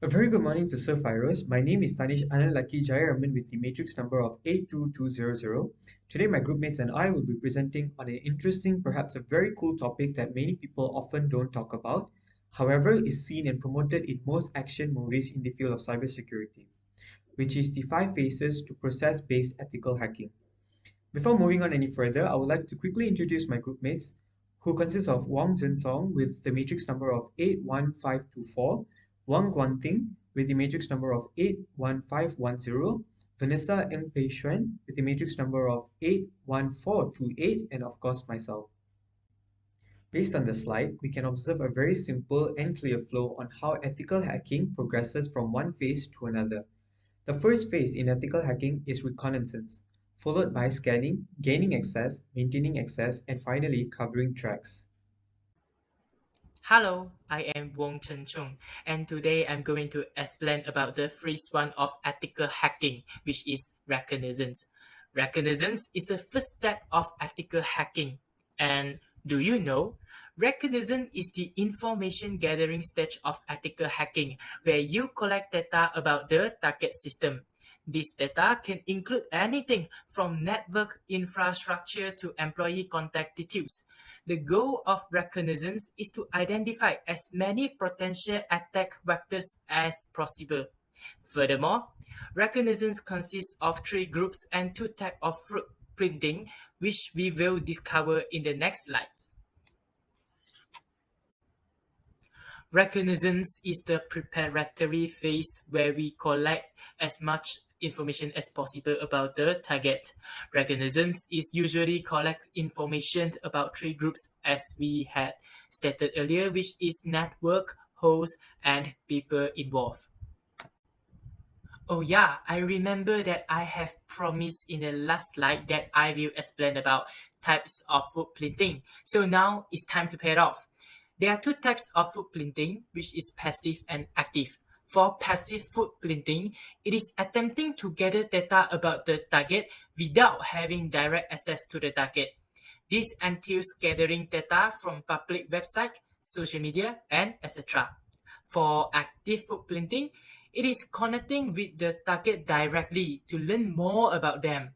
A very good morning to Sir Firoz. My name is Tanish Analaki Jayaraman with the matrix number of 82200. Today, my groupmates and I will be presenting on an interesting, perhaps a very cool topic that many people often don't talk about, however, is seen and promoted in most action movies in the field of cybersecurity, which is the five phases to process based ethical hacking. Before moving on any further, I would like to quickly introduce my groupmates, who consist of Wang Zhensong with the matrix number of 81524, Wang Guanting with the matrix number of 81510, Vanessa Ng Pei Xuan with the matrix number of 81428, and of course myself. Based on the slide, we can observe a very simple and clear flow on how ethical hacking progresses from one phase to another. The first phase in ethical hacking is reconnaissance, followed by scanning, gaining access, maintaining access, and finally covering tracks. Hello, I am Wong Chen Chung, and today I'm going to explain about the first one of ethical hacking, which is reconnaissance. Reconnaissance is the first step of ethical hacking. And do you know? Reconnaissance is the information gathering stage of ethical hacking, where you collect data about the target system. This data can include anything from network infrastructure to employee contact details. The goal of reconnaissance is to identify as many potential attack vectors as possible. Furthermore, reconnaissance consists of three groups and two types of footprinting, which we will discover in the next slide. Reconnaissance is the preparatory phase where we collect as much information as possible about the target. Reconnaissance is usually collect information about three groups as we had stated earlier, which is network, host, and people involved. Oh yeah, I remember that I have promised in the last slide that I will explain about types of footprinting. So now it's time to pay it off. There are two types of footprinting, which is passive and active. For passive footprinting, it is attempting to gather data about the target without having direct access to the target. This entails gathering data from public websites, social media, and etc. For active footprinting, it is connecting with the target directly to learn more about them.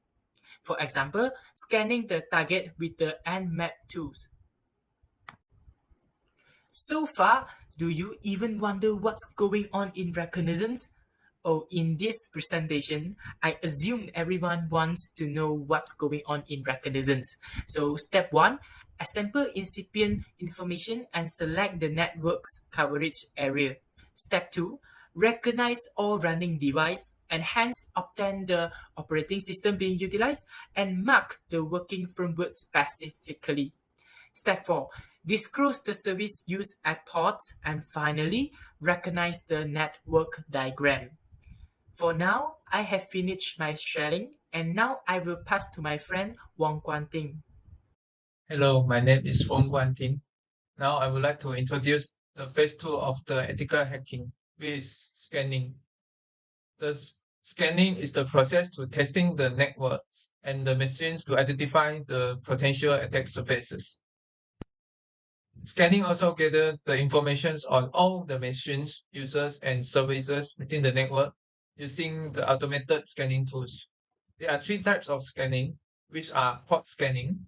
For example, scanning the target with the Nmap tools. So far, do you even wonder what's going on in reconnaissance? Oh, in this presentation, I assume everyone wants to know what's going on in reconnaissance. So step 1, assemble incipient information and select the network's coverage area. Step 2, recognize all running device and hence obtain the operating system being utilized and mark the working firmware specifically. Step 4, disclose the service used at ports, and finally, recognize the network diagram. For now, I have finished my sharing, and now I will pass to my friend Wang Guanting. Hello, my name is Wong Guanting. Now I would like to introduce the phase 2 of the ethical hacking, which is scanning. The scanning is the process to testing the networks and the machines to identify the potential attack surfaces. Scanning also gathers the information on all the machines, users, and services within the network using the automated scanning tools. There are three types of scanning, which are port scanning,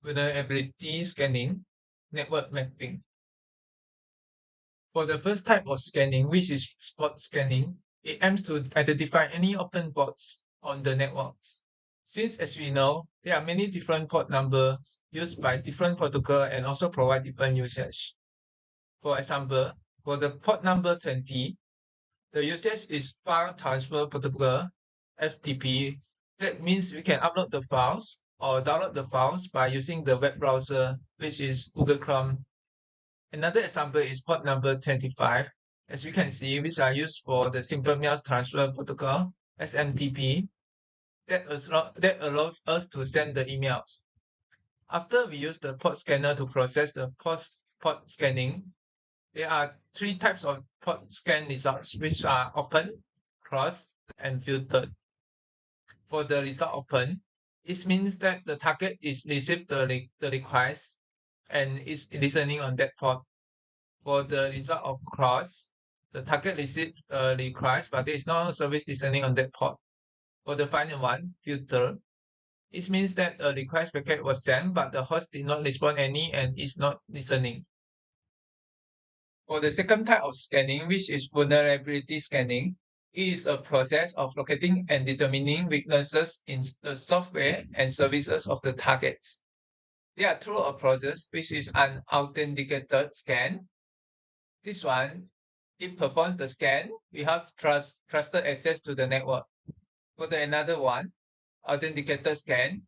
vulnerability scanning, network mapping. For the first type of scanning, which is port scanning, it aims to identify any open ports on the networks. Since, as we know, there are many different port numbers used by different protocol and also provide different usage. For example, for the port number 20, the usage is File Transfer Protocol, FTP. That means we can upload the files or download the files by using the web browser, which is Google Chrome. Another example is port number 25, as we can see, which are used for the Simple Mail Transfer Protocol, SMTP, that allows us to send the emails. After we use the port scanner to process the port scanning, there are three types of port scan results, which are open, cross, and filtered. For the result open, it means that the target is received the request and is listening on that port. For the result of cross, the target received a request, but there is no service listening on that port. For the final one, filter, it means that a request packet was sent, but the host did not respond any and is not listening. For the second type of scanning, which is vulnerability scanning, it is a process of locating and determining weaknesses in the software and services of the targets. There are two approaches, which is an authenticated scan. This one, it performs the scan, we have trusted access to the network. For the another one, authenticated scan,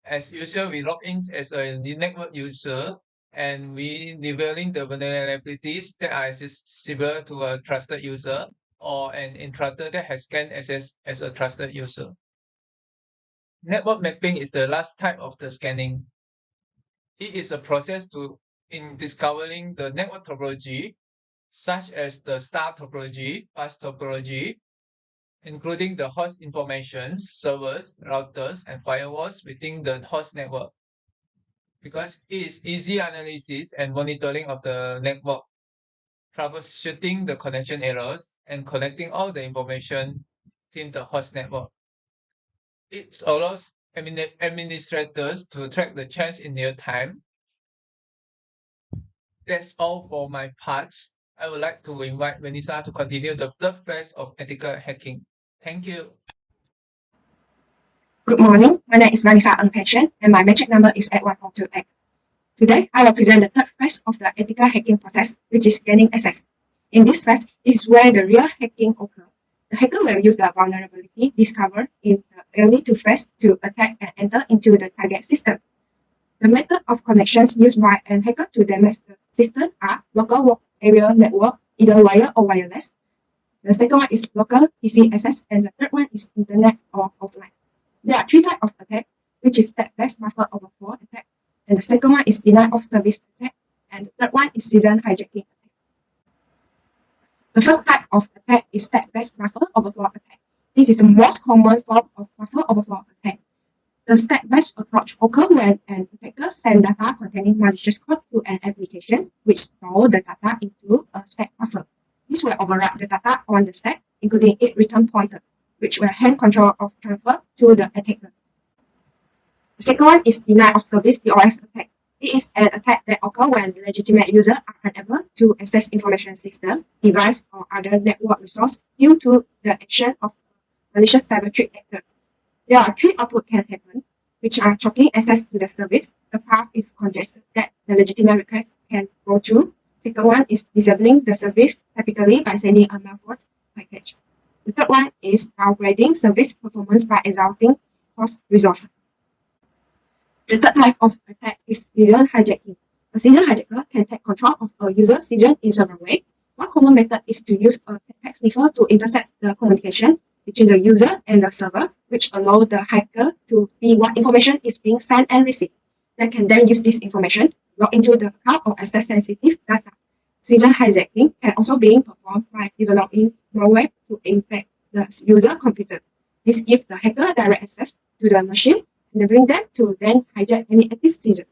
as usual, we log in as a network user and we revealing the vulnerabilities that are accessible to a trusted user or an intruder that has gained access as a trusted user. Network mapping is the last type of the scanning. It is a process in discovering the network topology, such as the star topology, bus topology, including the host information, servers, routers, and firewalls within the host network. Because it is easy analysis and monitoring of the network, troubleshooting the connection errors, and collecting all the information in the host network. It allows administrators to track the change in real time. That's all for my parts. I would like to invite Vanessa to continue the third phase of ethical hacking. Thank you. Good morning, my name is Vanessa Ng Passion and my metric number is 8142X. Today, I will present the third phase of the ethical hacking process, which is gaining access. In this phase is where the real hacking occurs. The hacker will use the vulnerability discovered in the early two phase to attack and enter into the target system. The method of connections used by a hacker to damage the system are local work area network, either wire or wireless. The second one is local PC access, and the third one is internet or offline. There are three types of attack, which is state-based buffer overflow attack, and the second one is denial of service attack, and the third one is season hijacking attack. The first type of attack is state-based buffer overflow attack. This is the most common form of buffer overflow attack. The state-based approach occurs when an attacker sends data containing malicious code to an application which stores the data into a stack buffer. This will overwrite the data on the stack, including its return pointer, which will hand control of transfer to the attacker. The second one is denial of service DOS attack. It is an attack that occurs when legitimate users are unable to access information system, device, or other network resource due to the action of malicious cyber threat actor. There are three outputs can happen, which are choking access to the service. The path is congested that the legitimate request can go through. Second one is disabling the service, typically by sending a malware package. The third one is downgrading service performance by exhausting host resources. The third type of attack is season hijacking. A season hijacker can take control of a user's season in several ways. One common method is to use a attack sniffer to intercept the communication between the user and the server, which allows the hacker to see what information is being sent and received. They can then use this information, log into the account or access sensitive data. Season hijacking can also be performed by developing malware to infect the user computer. This gives the hacker direct access to the machine, enabling them to then hijack any active season.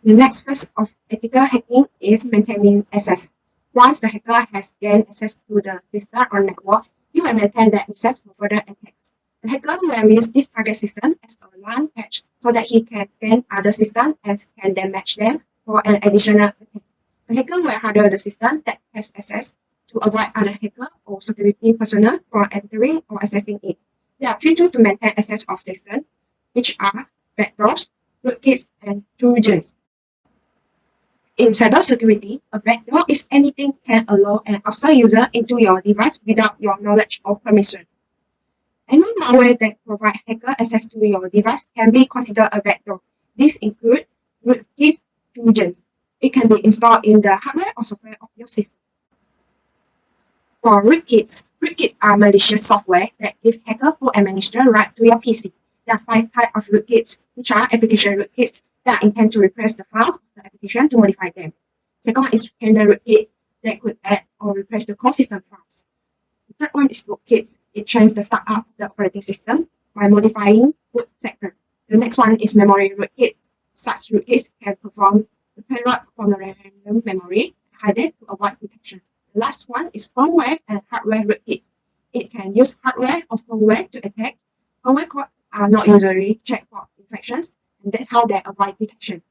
The next phase of ethical hacking is maintaining access. Once the hacker has gained access to the system or network, he will maintain that access for further attacks. The hacker will use this target system as a LAN patch so that he can scan other systems and can then match them for an additional attack. The hacker will harden the system that has access to avoid other hacker or security personnel from entering or accessing it. There are three tools to maintain access of systems, which are backdoors, rootkits, and trojans. In cybersecurity, a backdoor is anything can allow an outside user into your device without your knowledge or permission. Any malware that provides hacker access to your device can be considered a backdoor. These include rootkits, trojans. It can be installed in the hardware or software of your system. For rootkits are malicious software that give hacker full administrator right to your PC. There are 5 types of rootkits, which are application rootkits that are intended to replace the file of the application to modify them. Second one is kernel rootkits that could add or replace the core system files. The third one is rootkits. It trains the startup of the operating system by modifying boot sector. The next one is memory rootkits. Such rootkits can perform the payload from the random memory, hide it to avoid detection. The last one is firmware and hardware rootkit. It can use hardware or firmware to attack. Firmware codes are not usually checked for infections, and that's how they avoid detection.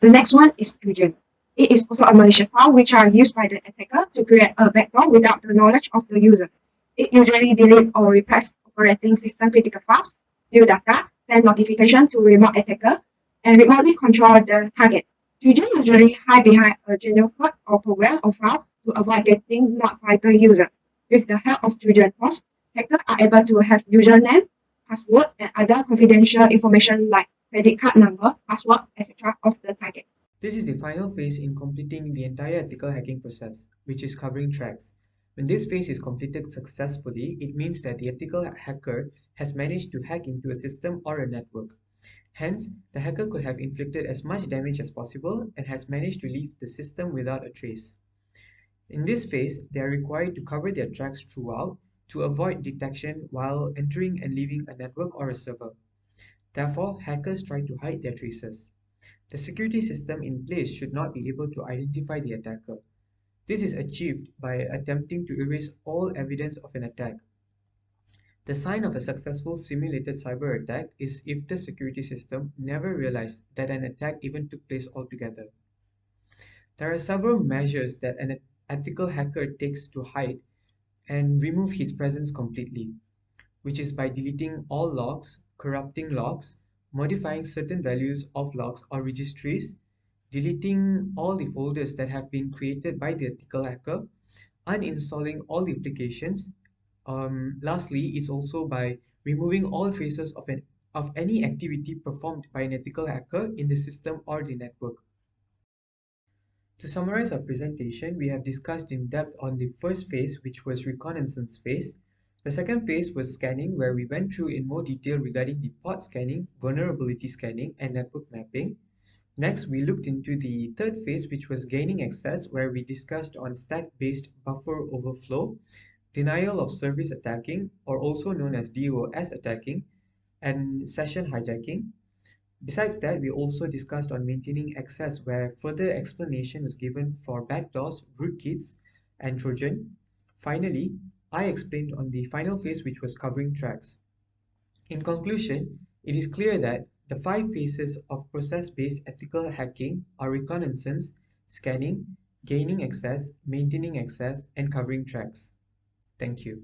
The next one is Trojan. It is also a malicious file which are used by the attacker to create a backdoor without the knowledge of the user. It usually deletes or repress operating system critical files, steal data, send notification to remote attacker, and remotely control the target. Trojan usually hide behind a general code or program or file to avoid getting knocked by the user. With the help of Trojan horse, hackers are able to have username, password, and other confidential information like credit card number, password, etc. of the target. This is the final phase in completing the entire ethical hacking process, which is covering tracks. When this phase is completed successfully, it means that the ethical hacker has managed to hack into a system or a network. Hence, the hacker could have inflicted as much damage as possible and has managed to leave the system without a trace. In this phase, they are required to cover their tracks throughout to avoid detection while entering and leaving a network or a server. Therefore, hackers try to hide their traces. The security system in place should not be able to identify the attacker. This is achieved by attempting to erase all evidence of an attack. The sign of a successful simulated cyber attack is if the security system never realized that an attack even took place altogether. There are several measures that an ethical hacker takes to hide and remove his presence completely, which is by deleting all logs, corrupting logs, modifying certain values of logs or registries, deleting all the folders that have been created by the ethical hacker, uninstalling all the applications. Lastly, it's also by removing all traces of any activity performed by an ethical hacker in the system or the network. To summarize our presentation, we have discussed in depth on the first phase, which was reconnaissance phase. The second phase was scanning, where we went through in more detail regarding the port scanning, vulnerability scanning, and network mapping. Next, we looked into the third phase, which was gaining access, where we discussed on stack-based buffer overflow, denial of service attacking, or also known as DOS attacking, and session hijacking. Besides that, we also discussed on maintaining access, where further explanation was given for backdoors, rootkits, and Trojan. Finally, I explained on the final phase, which was covering tracks. In conclusion, it is clear that the five phases of process-based ethical hacking are reconnaissance, scanning, gaining access, maintaining access, and covering tracks. Thank you.